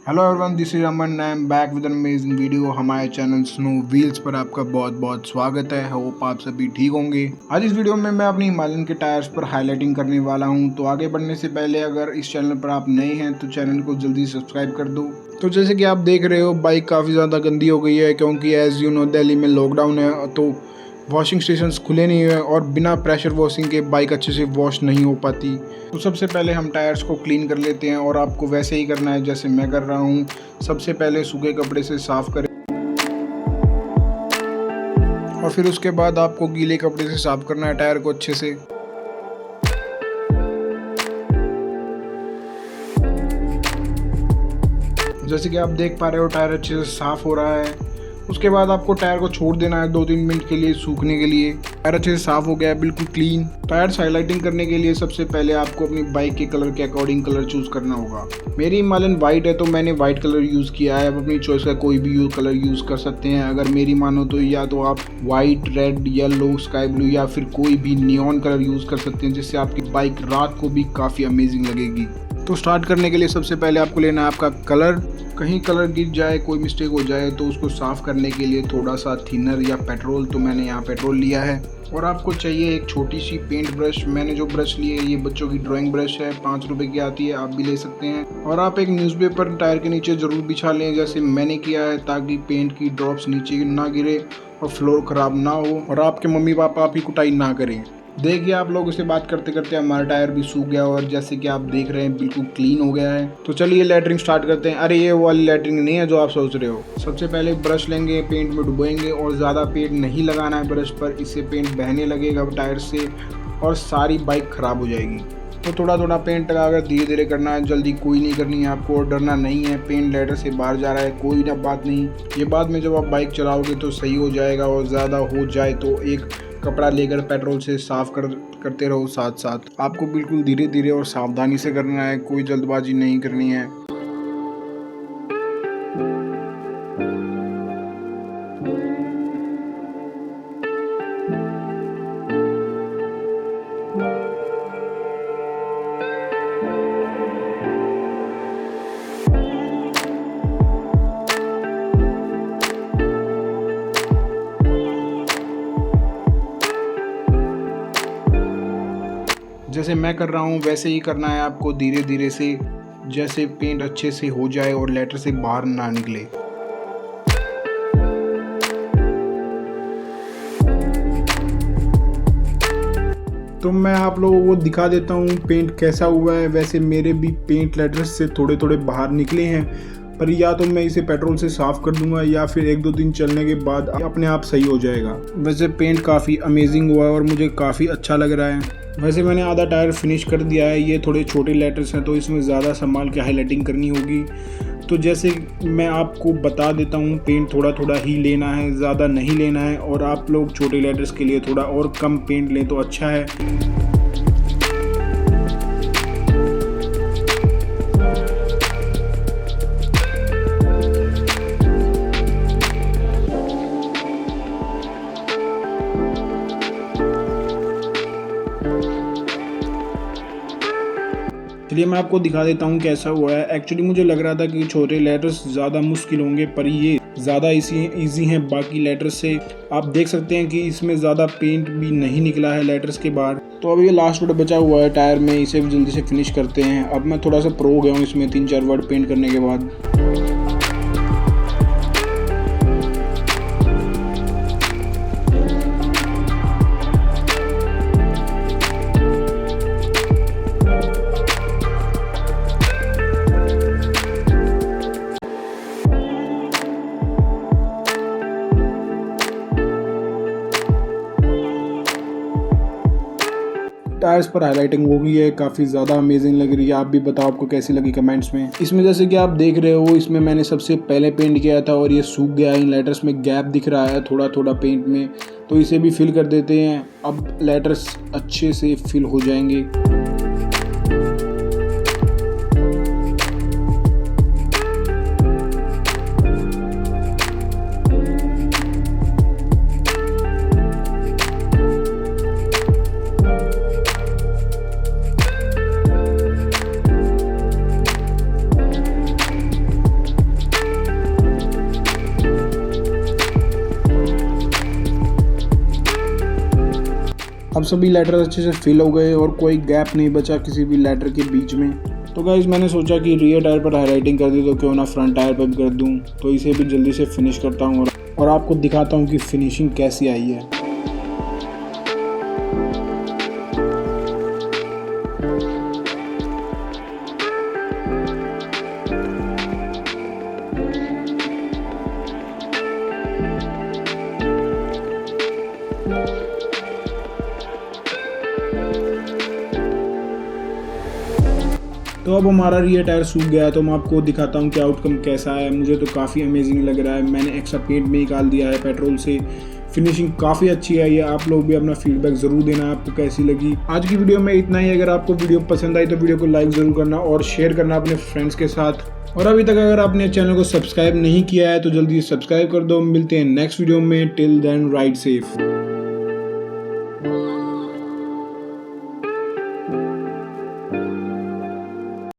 Hello everyone, this is Aman. I am back with an amazing video. हमारे channel snow wheels पर आपका बहुत बहुत स्वागत है। होप आप सभी ठीक होंगे। आज इस वीडियो में मैं अपनी हिमालयन के टायर्स पर हाईलाइटिंग करने वाला हूं। तो आगे बढ़ने से पहले अगर इस चैनल पर आप नए हैं तो चैनल को जल्दी सब्सक्राइब कर दो। तो जैसे कि आप देख रहे हो, बाइक काफ़ी ज़्यादा गंदी हो गई है क्योंकि एज यू नो दिल्ली में लॉकडाउन है, तो वॉशिंग स्टेशंस खुले नहीं हुए और बिना प्रेशर वॉशिंग के बाइक अच्छे से वॉश नहीं हो पाती। तो सबसे पहले हम टायर्स को क्लीन कर लेते हैं और आपको वैसे ही करना है जैसे मैं कर रहा हूँ। सबसे पहले सूखे कपड़े से साफ़ करें और फिर उसके बाद आपको गीले कपड़े से साफ़ करना है टायर को अच्छे से। जैसे कि आप देख पा रहे हो, टायर अच्छे से साफ़ हो रहा है। उसके बाद आपको टायर को छोड़ देना है 2-3 मिनट के लिए सूखने के लिए। टायर अच्छे से साफ़ हो गया है, बिल्कुल क्लीन। टायर्स हाईलाइटिंग करने के लिए सबसे पहले आपको अपनी बाइक के कलर के अकॉर्डिंग कलर चूज़ करना होगा। मेरी हिमालयन वाइट है तो मैंने वाइट कलर यूज़ किया है। आप अपनी चॉइस का कोई भी कलर यूज़ कर सकते हैं। अगर मेरी मानो तो या तो आप white, red, yellow, sky blue या फिर कोई भी नियॉन कलर यूज़ कर सकते हैं, जिससे आपकी बाइक रात को भी काफ़ी अमेजिंग लगेगी। तो स्टार्ट करने के लिए सबसे पहले आपको लेना है आपका कलर। कहीं कलर गिर जाए, कोई मिस्टेक हो जाए तो उसको साफ़ करने के लिए थोड़ा सा थिनर या पेट्रोल, तो मैंने यहाँ पेट्रोल लिया है। और आपको चाहिए एक छोटी सी पेंट ब्रश। मैंने जो ब्रश ली है ये बच्चों की ड्राइंग ब्रश है, 5 रुपए की आती है, आप भी ले सकते हैं। और आप एक न्यूज़पेपर टायर के नीचे ज़रूर बिछा लें जैसे मैंने किया है, ताकि पेंट की ड्रॉप्स नीचे ना गिरे और फ्लोर ख़राब ना हो और आपके मम्मी पापा आपकी कुटाई ना करें। देखिए, आप लोगों से बात करते करते हमारा टायर भी सूख गया और जैसे कि आप देख रहे हैं बिल्कुल क्लीन हो गया है। तो चलिए लेटरिंग स्टार्ट करते हैं। अरे ये वाली लेटरिंग नहीं है जो आप सोच रहे हो। सबसे पहले ब्रश लेंगे, पेंट में डुबोएंगे और ज़्यादा पेंट नहीं लगाना है ब्रश पर, इससे पेंट बहने लगेगा टायर से और सारी बाइक ख़राब हो जाएगी। तो थोड़ा थोड़ा पेंट लगाकर धीरे धीरे करना है, जल्दी कोई नहीं करनी है आपको और डरना नहीं है। पेंट लेटर से बाहर जा रहा है, कोई ना बात नहीं, ये बाद में जब आप बाइक चलाओगे तो सही हो जाएगा। और ज़्यादा हो जाए तो एक कपड़ा लेकर पेट्रोल से साफ करते रहो साथ साथ। आपको बिल्कुल धीरे धीरे और सावधानी से करना है, कोई जल्दबाजी नहीं करनी है। जैसे मैं कर रहा हूँ वैसे ही करना है आपको, धीरे धीरे से, जैसे पेंट अच्छे से हो जाए और लेटर से बाहर ना निकले। तो मैं आप लोगों को दिखा देता हूँ पेंट कैसा हुआ है। वैसे मेरे भी पेंट लेटर्स से थोड़े थोड़े बाहर निकले हैं, पर या तो मैं इसे पेट्रोल से साफ़ कर दूंगा या फिर 1-2 दिन चलने के बाद अपने आप सही हो जाएगा। वैसे पेंट काफ़ी अमेजिंग हुआ है और मुझे काफ़ी अच्छा लग रहा है। वैसे मैंने आधा टायर फिनिश कर दिया है। ये थोड़े छोटे लेटर्स हैं तो इसमें ज़्यादा संभाल के हाईलाइटिंग करनी होगी। तो जैसे मैं आपको बता देता हूँ, पेंट थोड़ा थोड़ा ही लेना है, ज़्यादा नहीं लेना है। और आप लोग छोटे लेटर्स के लिए थोड़ा और कम पेंट लें तो अच्छा है। चलिए मैं आपको दिखा देता हूँ कैसा हुआ है। एक्चुअली मुझे लग रहा था कि छोटे लेटर्स ज़्यादा मुश्किल होंगे, पर ये ज़्यादा इजी हैं बाकी लेटर्स से। आप देख सकते हैं कि इसमें ज़्यादा पेंट भी नहीं निकला है लेटर्स के बाहर। तो अब ये लास्ट वर्ड बचा हुआ है टायर में, इसे भी जल्दी से फिनिश करते हैं। अब मैं थोड़ा सा प्रो हो गया हूँ इसमें 3-4 वर्ड पेंट करने के बाद। टायर्स पर हाईलाइटिंग हो गई है, काफ़ी ज़्यादा अमेजिंग लग रही है। आप भी बताओ आपको कैसी लगी कमेंट्स में। इसमें जैसे कि आप देख रहे हो, इसमें मैंने सबसे पहले पेंट किया था और ये सूख गया है। इन लेटर्स में गैप दिख रहा है थोड़ा थोड़ा पेंट में, तो इसे भी फिल कर देते हैं। अब लेटर्स अच्छे से फिल हो जाएंगे। अब सभी लेटर अच्छे से फिल हो गए और कोई गैप नहीं बचा किसी भी लेटर के बीच में। तो गाइस मैंने सोचा कि रियर टायर पर हाईलाइटिंग कर दी तो क्यों ना फ्रंट टायर पर भी कर दूं। तो इसे भी जल्दी से फिनिश करता हूं और आपको दिखाता हूं कि फिनिशिंग कैसी आई है। तो अब हमारा रियर टायर सूख गया है तो मैं आपको दिखाता हूँ कि आउटकम कैसा है। मुझे तो काफ़ी अमेजिंग लग रहा है। मैंने एक्स्ट्रा पेंट भी निकाल दिया है पेट्रोल से। फिनिशिंग काफ़ी अच्छी आई है। आप लोग भी अपना फीडबैक ज़रूर देना आपको कैसी लगी। आज की वीडियो में इतना ही। अगर आपको वीडियो पसंद आई तो वीडियो को लाइक ज़रूर करना और शेयर करना अपने फ्रेंड्स के साथ। और अभी तक अगर आपने चैनल को सब्सक्राइब नहीं किया है तो जल्दी सब्सक्राइब कर दो। मिलते हैं नेक्स्ट वीडियो में। Till then ride safe.